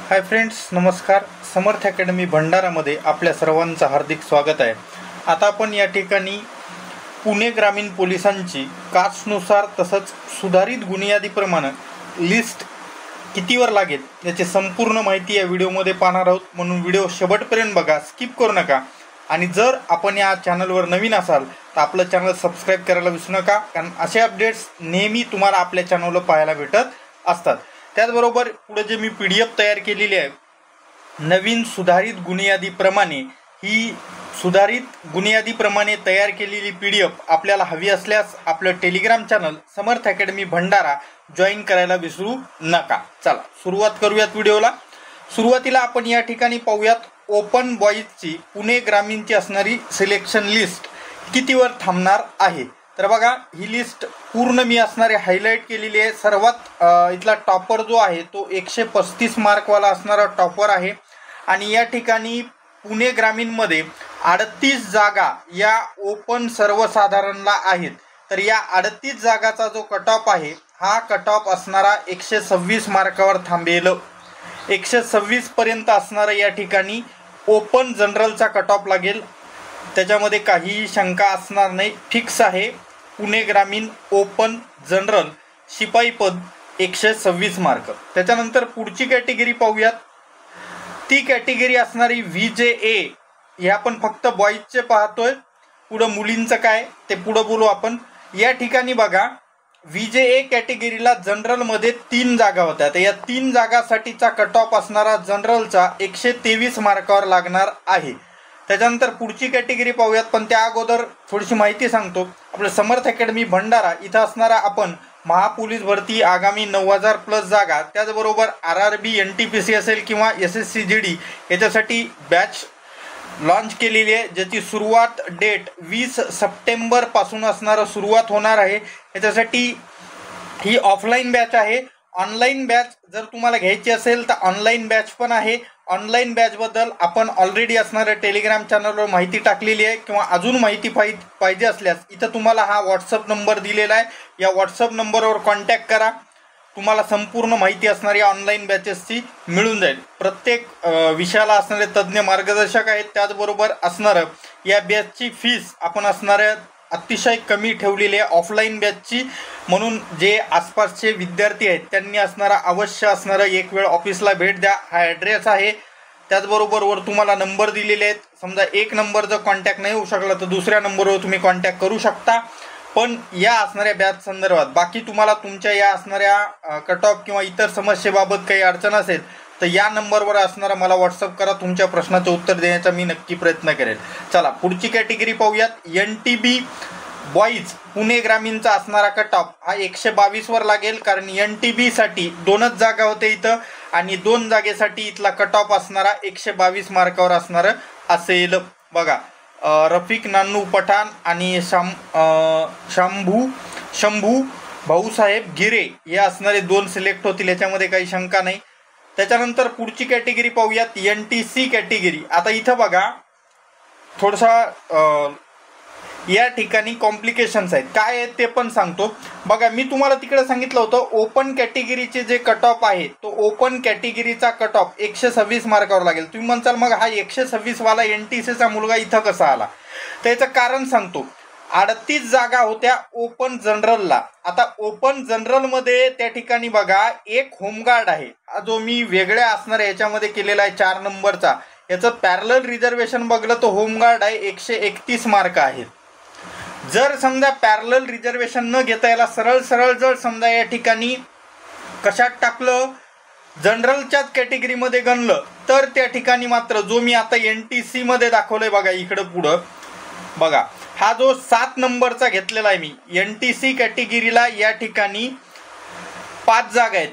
Hi friends, नमस्कार. समर्थ academy भंडारामध्ये आपल्या सर्वांचं हार्दिक स्वागत आहे. आता आपण या ठिकाणी पुणे ग्रामीण पोलिसांची कास्टनुसार तसंच सुधारित गुन्हेयादीप्रमाणे लिस्ट कितीवर लागेल याची संपूर्ण माहिती या व्हिडिओमध्ये पाहणार आहोत. म्हणून व्हिडिओ शेवटपर्यंत बघा, स्किप करू नका. आणि जर आपण या चॅनलवर नवीन असाल तर आपलं चॅनल सबस्क्राईब करायला विसरू नका, कारण असे अपडेट्स नेहमी तुम्हाला आपल्या चॅनलवर पाहायला भेटत असतात. त्याचबरोबर पुढे जे मी PDF तयार केलेली आहे नवीन सुधारित गुन्हेयादीप्रमाणे, ही सुधारित गुन्हेयादीप्रमाणे तयार केलेली PDF आपल्याला हवी असल्यास आपलं टेलिग्राम चॅनल समर्थ अकॅडमी भंडारा जॉईन करायला विसरू नका. चला सुरुवात करूयात व्हिडिओला. सुरुवातीला आपण या ठिकाणी पाहूयात ओपन बॉईजची पुणे ग्रामीणची असणारी सिलेक्शन लिस्ट कितीवर थांबणार आहे. तर बघा, ही लिस्ट पूर्ण मी असणारे हायलाईट केलेली आहे. सर्वात इथला टॉपर जो आहे तो 135 मार्कवाला असणारा टॉपर आहे. आणि या ठिकाणी पुणे ग्रामीणमध्ये 38 जागा या ओपन सर्वसाधारणला आहेत. तर या 38 जागाचा जो कट ऑफ आहे हा कट ऑफ असणारा 126 मार्कावर थांबेल. 126 पर्यंत असणारा या ठिकाणी ओपन जनरलचा कट ऑफ लागेल. त्याच्यामध्ये काहीही शंका असणार नाही, फिक्स आहे. पुणे ग्रामीण ओपन जनरल शिपाई पद 126 मार्क. त्याच्यानंतर पुढची कॅटेगरी पाहूयात. ती कॅटेगरी असणारी VJA. हे आपण फक्त बॉईजचे पाहतोय, पुढं मुलींचं काय ते पुढं बोलू आपण. या ठिकाणी बघा, VJA कॅटेगरीला जनरलमध्ये 3 जागा होत्या. तर या 3 जागासाठीचा कट ऑफ असणारा जनरलचा 123 मार्कावर लागणार आहे. त्याच्यानंतर पुढची कॅटेगरी पाहूयात, पण त्या अगोदर थोडीशी माहिती सांगतो. आपलं समर्थ अकॅडमी भंडारा इथं असणारा आपण महापोलीस भरती आगामी 9000+ जागा, त्याचबरोबर RRB NTPC असेल किंवा SSC GD याच्यासाठी बॅच लॉन्च केलेली आहे, ज्याची सुरुवात डेट 20 सप्टेंबरपासून असणारा सुरुवात होणार आहे. याच्यासाठी ही ऑफलाईन बॅच आहे. ऑनलाईन बॅच जर तुम्हाला घ्यायची असेल तर ऑनलाईन बॅच पण आहे. ऑनलाईन बॅचबद्दल आपण ऑलरेडी असणाऱ्या टेलिग्राम चॅनलवर माहिती टाकलेली आहे, किंवा अजून माहिती पाहिजे असल्यास इथं तुम्हाला हा व्हॉट्सअप नंबर दिलेला आहे. या व्हॉट्सअप नंबरवर कॉन्टॅक्ट करा, तुम्हाला संपूर्ण माहिती असणारी ऑनलाईन बॅचेसची मिळून जाईल. प्रत्येक विषयाला असणारे तज्ज्ञ मार्गदर्शक आहेत. त्याचबरोबर असणारं या बॅचची फीस आपण असणाऱ्या अतिशय कमी ठेवलेली आहे ऑफलाईन बॅचची. म्हणून जे आसपासचे विद्यार्थी आहेत त्यांनी असणारा अवश्य असणारं एक वेळ ऑफिसला भेट द्या. हा ॲड्रेस आहे. त्याचबरोबर वर तुम्हाला नंबर दिलेले आहेत. समजा एक नंबर जर कॉन्टॅक्ट नाही होऊ शकला तर दुसऱ्या नंबरवर तुम्ही कॉन्टॅक्ट करू शकता. पण या असणाऱ्या बॅच संदर्भात बाकी तुम्हाला तुमच्या या असणाऱ्या कट ऑफ किंवा इतर समस्येबाबत काही अडचण असेल तर या नंबरवर असणारा मला व्हॉट्सअप करा. तुमच्या प्रश्नाचं उत्तर देण्याचा मी नक्की प्रयत्न करेल. चला पुढची कॅटेगरी पाहूयात. NTB बॉईज पुणे ग्रामीणचा असणारा कट ऑफ हा 122वर लागेल, कारण NTBसाठी 2च जागा होते इथं, आणि 2 जागेसाठी इथला कट ऑफ असणारा 122 मार्कावर असणारं असेल. बघा, रफिक नानू पठाण आणि शंभू भाऊसाहेब गिरे हे असणारे 2 सिलेक्ट होतील, याच्यामध्ये काही शंका नाही. त्याच्यानंतर पुढची कॅटेगरी पाहूयात, NTC कॅटेगरी. आता इथं बघा, थोडासा या ठिकाणी कॉम्प्लिकेशन्स आहेत. काय आहेत ते पण सांगतो. बघा, मी तुम्हाला तिकडे सांगितलं होतं ओपन कॅटेगरीचे जे कट ऑफ आहे तो ओपन कॅटेगरीचा कट ऑफ 126 मार्कावर लागेल. तुम्ही म्हणसाल मग हा 126 वाला NTCचा मुलगा इथं कसा आला? त्याचं कारण सांगतो. 38 जागा होत्या ओपन जनरलला. आता ओपन जनरलमध्ये त्या ठिकाणी बघा, एक होमगार्ड आहे, हा जो मी वेगळ्या असणाऱ्या याच्यामध्ये केलेला आहे 4 नंबरचा. याचं पॅरलल रिझर्वेशन बघलं तर होमगार्ड आहे 131 मार्क आहेत. जर समजा पॅरलल रिझर्वेशन न घेता याला सरळ जर समजा या ठिकाणी कशात टाकलं, जनरलच्याच कॅटेगरीमध्ये गणलं, तर त्या ठिकाणी मात्र जो मी आता NTC मध्ये दाखवलंय बघा इकडं पुढं, बघा हा जो 7 नंबरचा घेतलेला आहे मी NTC कॅटेगरीला, या ठिकाणी 5 जागा आहेत.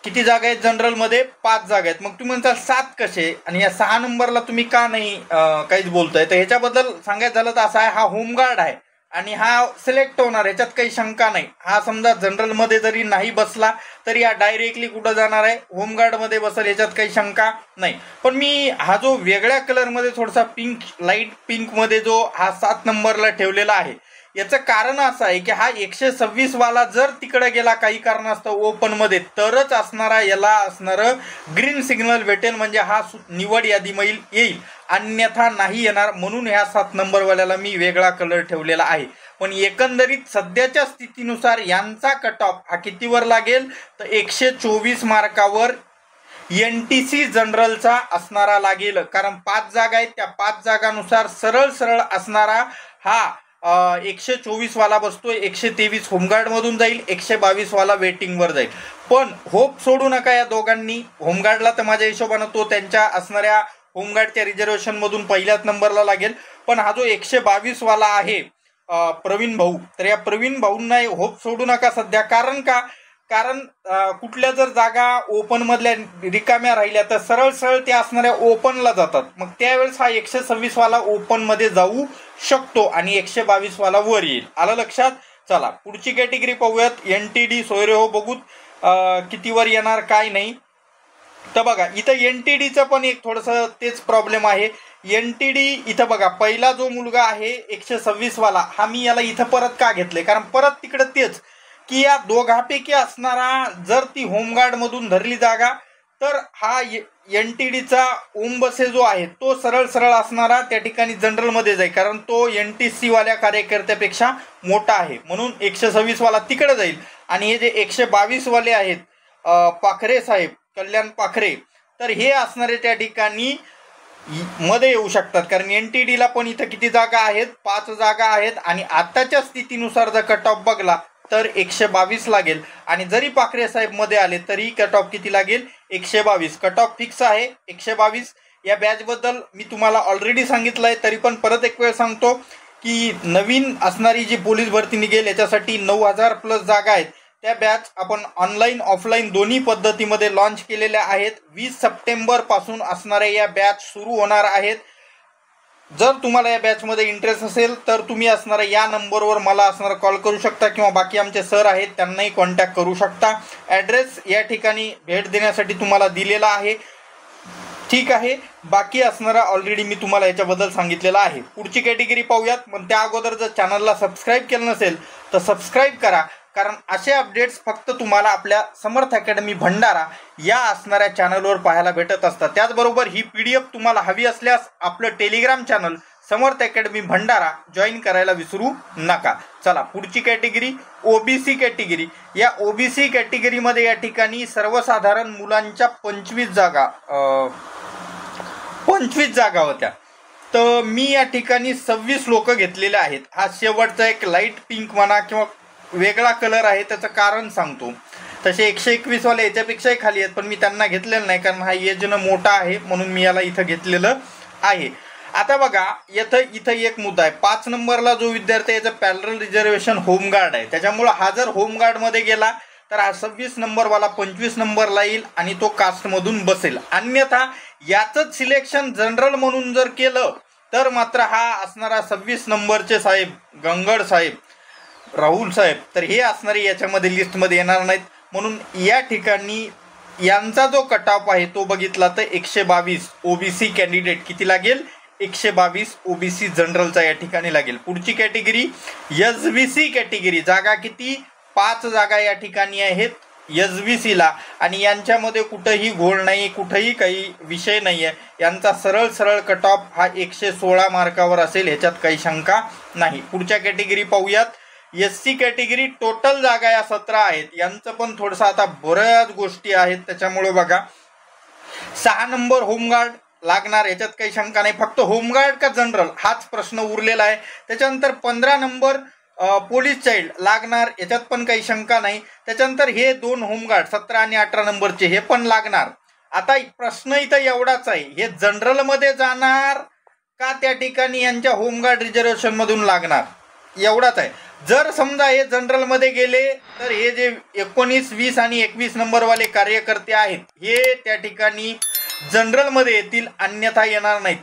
किती जागा आहेत जनरलमध्ये? 5 जागा आहेत. मग तुम्ही म्हणता 7 कसे आणि या 6 नंबरला तुम्ही का नाही काहीच बोलताय? तर ह्याच्याबद्दल सांगायचं झालं तर असं आहे, हा होमगार्ड आहे आणि हा सिलेक्ट होणार, ह्याच्यात काही शंका नाही. हा समजा जनरलमध्ये जरी नाही बसला तरी हा डायरेक्टली कुठं जाणार आहे? होमगार्डमध्ये बसेल, ह्याच्यात काही शंका नाही. पण मी हा जो वेगळ्या कलरमध्ये थोडासा पिंक, लाईट पिंकमध्ये जो हा 7 नंबरला ठेवलेला आहे, याचं कारण असं आहे की हा 126 वाला जर तिकडे गेला काही कारणास्तव ओपन मध्ये तरच असणारा याला असणारं ग्रीन सिग्नल भेटेल, म्हणजे हा निवड यादीमध्ये येईल, अन्यथा नाही येणार. म्हणून ह्या 7 नंबरवाल्याला मी वेगळा कलर ठेवलेला आहे. पण एकंदरीत सध्याच्या स्थितीनुसार यांचा कट ऑफ हा कितीवर लागेल तर 124 मार्कावर NTC जनरलचा असणारा लागेल. कारण 5 जागा आहेत, त्या 5 जागांनुसार सरळ असणारा हा 124 वाला बसतोय. 123 होमगार्ड मधून जाईल, 122 वाला वेटिंग वर जाईल. पण होप सोडू नका या दोघांनी. होमगार्डला तर माझ्या हिशोबानं तो त्यांच्या असणाऱ्या होमगार्डच्या रिझर्वेशन मधून पहिल्याच नंबरला लागेल. पण हा जो 122 वाला आहे प्रवीण भाऊ, तर या प्रवीण भाऊंना होप सोडू नका सध्या. कारण कुठल्या जर जागा ओपन मधल्या रिकाम्या राहिल्या तर सरळ त्या असणाऱ्या ओपनला जातात. मग त्यावेळेस हा 126 वाला ओपन मध्ये जाऊ शकतो आणि 122 वाला वर येईल. आलं लक्षात? चला पुढची कॅटेगरी पाहूयात. NTD सोयरे हो, बघूत कितीवर येणार काय नाही. तर बघा इथं NTDचं पण एक थोडंसं तेच प्रॉब्लेम आहे. NTD इथं बघा पहिला जो मुलगा आहे 126 वाला, हा मी याला इथं परत का घेतले, कारण परत तिकडे तेच की या दोघांपैकी असणारा जर ती होमगार्ड मधून धरली जागा तर हा NTDचा ओमबसे जो आहे तो सरळ असणारा त्या ठिकाणी जनरल मध्ये जाईल, कारण तो NTC वाल्या कार्यकर्त्यापेक्षा मोठा आहे. म्हणून 126 वाला तिकडे जाईल. आणि हे जे 122 वाले आहेत पाखरे साहेब, कल्याण पाखरे, तर हे असणारे त्या ठिकाणी मध्ये येऊ शकतात. कारण NTDला पण इथं किती जागा आहेत, 5 जागा आहेत. आणि आताच्या स्थितीनुसार जर कट ऑफ बघला तर 122 लागेल. आणि जरी पाखरे साहेब मध्ये आले तरी कट ऑफ किती लागेल, 122. कट ऑफ फिक्स आहे 122. या बॅच बद्दल मी तुम्हाला ऑलरेडी सांगितलंय, तरी पण परत एक वेळ सांगतो की नवीन असणारी जी पोलीस भरती निघेल याच्यासाठी 9000 प्लस जागा आहेत. त्या बॅच आपण ऑनलाईन ऑफलाईन दोन्ही पद्धतीमध्ये लॉन्च केलेल्या आहेत. 20 सप्टेंबर पासून असणाऱ्या या बॅच सुरू होणार आहेत. जर तुम्हाला या बॅचमध्ये इंटरेस्ट असेल तर तुम्ही असणारा या नंबरवर मला असणारा कॉल करू शकता किंवा बाकी आमचे सर आहेत त्यांनाही कॉन्टॅक्ट करू शकता. ॲड्रेस या ठिकाणी भेट देण्यासाठी तुम्हाला दिलेला आहे. ठीक आहे, बाकी असणारा ऑलरेडी मी तुम्हाला याच्याबद्दल सांगितलेलं आहे. पुढची कॅटेगरी पाहूयात. पण त्या अगोदर जर चॅनलला सबस्क्राईब केलं नसेल तर सबस्क्राईब करा, कारण असे अपडेट्स फक्त तुम्हाला आपल्या समर्थ अकॅडमी भंडारा या असणाऱ्या चॅनलवर पाहायला भेटत असतात. त्याचबरोबर ही PDF तुम्हाला हवी असल्यास आपलं टेलिग्राम चॅनल समर्थ अकॅडमी भंडारा जॉईन करायला विसरू नका. चला पुढची कॅटेगरी OBC कॅटेगरी. या OBC कॅटेगरीमध्ये या ठिकाणी सर्वसाधारण मुलांच्या 25 जागा होत्या. तर मी या ठिकाणी 26 लोक घेतलेले आहेत. हा शेवटचा एक लाईट पिंक म्हणा किंवा वेगळा कलर आहे, त्याचं कारण सांगतो. तसे 121 वाले याच्यापेक्षाही खाली आहेत, पण मी त्यांना घेतलेलं नाही कारण हा एजनं मोठा आहे म्हणून मी याला इथं घेतलेलं आहे. आता बघा इथं एक मुद्दा आहे. 5 नंबरला जो विद्यार्थी याचं पॅरलल रिझर्वेशन होमगार्ड आहे, त्याच्यामुळं हा जर होमगार्डमध्ये गेला तर हा 26 नंबरवाला 25 नंबरला येईल आणि तो कास्टमधून बसेल. अन्यथा याचंच सिलेक्शन जनरल म्हणून जर केलं तर मात्र हा असणारा 26 नंबरचे साहेब गंगड साहेब, राहुल साहेब, तर हे असणारे याच्यामध्ये लिस्टमध्ये येणार नाहीत. म्हणून या ठिकाणी यांचा जो कट ऑफ आहे तो बघितला तर 122 OBC कॅन्डिडेट किती लागेल, 122 OBC जनरलचा या ठिकाणी लागेल. पुढची कॅटेगरी SBC कॅटेगरी. जागा किती, 5 जागा या ठिकाणी आहेत SBCला. आणि यांच्यामध्ये कुठंही घोळ नाही, कुठंही काही विषय नाही आहे. यांचा सरळ कट ऑफ हा 116 मार्कावर असेल, ह्याच्यात काही शंका नाही. पुढच्या कॅटेगरी पाहूयात. SC category. टोटल जागा या 17 आहेत. यांचं पण थोडंसं आता बऱ्याच गोष्टी आहेत, त्याच्यामुळे बघा 6 नंबर होमगार्ड लागणार, याच्यात काही शंका नाही. फक्त होमगार्ड का जनरल हाच प्रश्न उरलेला आहे. त्याच्यानंतर 15 नंबर पोलीस चाइल्ड लागणार, याच्यात पण काही शंका नाही. त्याच्यानंतर हे 2 होमगार्ड 17 आणि 18 नंबरचे हे पण लागणार. आता प्रश्न इथं एवढाच आहे, हे जनरलमध्ये जाणार का त्या ठिकाणी यांच्या होमगार्ड रिझर्वेशन मधून लागणार, एवढाच आहे. जर समजा हे जनरलमध्ये गेले तर हे जे 19, 20 आणि 21 नंबरवाले कार्यकर्ते आहेत हे त्या ठिकाणी जनरलमध्ये येतील, अन्यथा येणार नाहीत.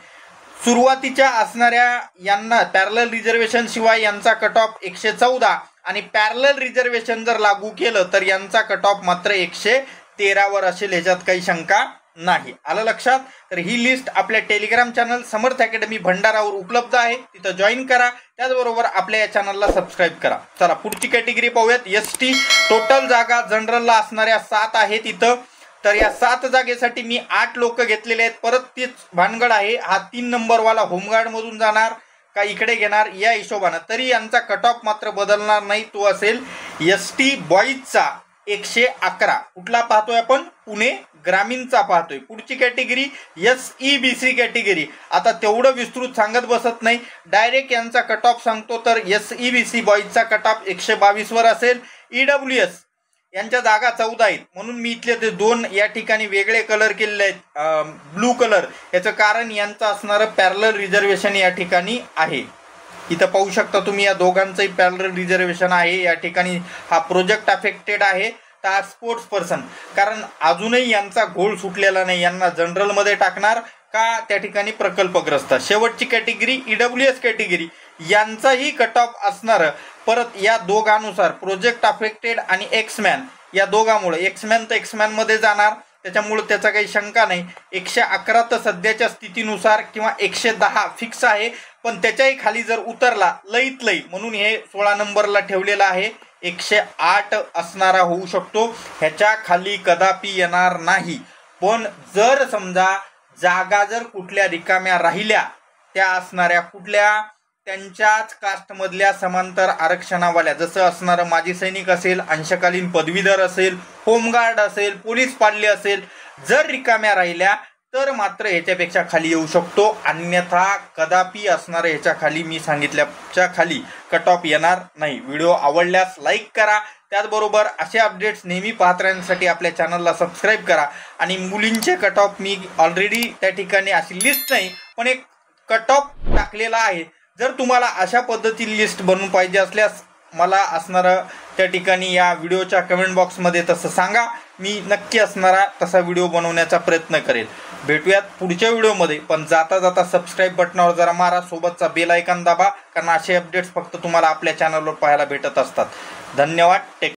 सुरुवातीच्या असणाऱ्या यांना पॅरलल रिझर्वेशन शिवाय यांचा कट ऑफ 114 आणि पॅरलल रिझर्वेशन जर लागू केलं तर यांचा कट ऑफ मात्र 113 वर असेल, ह्याच्यात काही शंका नाही. आलं लक्षात? तर ही लिस्ट आपल्या टेलिग्राम चॅनल समर्थ अकॅडमी भंडारावर उपलब्ध आहे, तिथं जॉईन करा. त्याचबरोबर आपल्या या चॅनलला सबस्क्राईब करा. चला पुढची कॅटेगरी पाहूयात. एसटी टोटल जागा जनरलला असणाऱ्या 7 आहेत इथं. तर या 7 जागेसाठी मी 8 लोक घेतलेले आहेत. परत तीच भानगड आहे, हा 3 नंबरवाला होमगार्ड मधून जाणार का इकडे घेणार या हिशोबानं. तरी यांचा कट ऑफ मात्र बदलणार नाही, तो असेल एसटी बॉईजचा 111. कुठला पाहतोय आपण? पुणे ग्रामीणचा पाहतोय. पुढची कॅटेगरी SEBC कॅटेगरी. आता तेवढं विस्तृत सांगत बसत नाही, डायरेक्ट यांचा कट ऑफ सांगतो. तर SEBC बॉईजचा कट ऑफ 122 वर असेल. EWS यांच्या जागा 14 आहेत, म्हणून मी इथले ते 2 या ठिकाणी वेगळे कलर केलेले आहेत, ब्लू कलर. याचं कारण यांचं असणारं पॅरलल रिझर्वेशन या ठिकाणी आहे. इथं पाहू शकता तुम्ही, या दोघांचंही पॅरलल रिझर्वेशन आहे. या ठिकाणी हा प्रोजेक्ट अफेक्टेड आहे, टास्क फोर्स पर्सन. कारण अजूनही यांचा घोळ सुटलेला नाही, यांना जनरलमध्ये टाकणार का त्या ठिकाणी प्रकल्पग्रस्त. शेवटची कॅटेगरी EWS कॅटेगरी. यांचाही कट ऑफ असणार परत या दोघांनुसार, प्रोजेक्ट अफेक्टेड आणि एक्समॅन या दोघांमुळे. एक्समॅन तर एक्समॅनमध्ये जाणार, त्याच्यामुळे त्याचा काही शंका नाही. 111 तर सध्याच्या स्थितीनुसार किंवा 110 फिक्स आहे, पण त्याच्याही खाली जर उतरला लईत लई, म्हणून हे 16 नंबरला ठेवलेला आहे. 108 असणारा होऊ शकतो, ह्याच्या खाली कदापि येणार नाही. पण जर समजा जागा जर कुठल्या रिकाम्या राहिल्या, त्या असणाऱ्या कुठल्या, त्यांच्याच कास्टमधल्या समांतर आरक्षणावाल्या, जसं असणारं माजी सैनिक असेल, अंशकालीन पदवीधर असेल, होमगार्ड असेल, पोलीस पाडले असेल, जर रिकाम्या राहिल्या तर मात्र ह्याच्यापेक्षा खाली येऊ शकतो. अन्यथा कदापि असणारं ह्याच्या खाली, मी सांगितल्याच्या खाली कट ऑफ येणार नाही. व्हिडिओ आवडल्यास लाईक करा. त्याचबरोबर असे अपडेट्स नेहमी पाहत राहण्यासाठी आपल्या चॅनलला सबस्क्राईब करा. आणि मुलींचे कट ऑफ मी ऑलरेडी त्या ठिकाणी अशी लिस्ट नाही, पण एक कट ऑफ टाकलेला आहे. जर तुम्हाला अशा पद्धतीने लिस्ट बनवून पाहिजे असल्यास मला असणारं त्या ठिकाणी या व्हिडिओच्या कमेंट बॉक्समध्ये तसं सांगा, मी नक्की असणारा तसा व्हिडिओ बनवण्याचा प्रयत्न करेल. भेटूयात पुढच्या व्हिडिओमध्ये, पण जाता जाता सबस्क्राईब बटनावर जरा मारा, सोबतचा बेल आयकॉन दाबा, कारण असे अपडेट्स फक्त तुम्हाला आपल्या चॅनलवर पाहायला भेटत असतात. धन्यवाद. टेक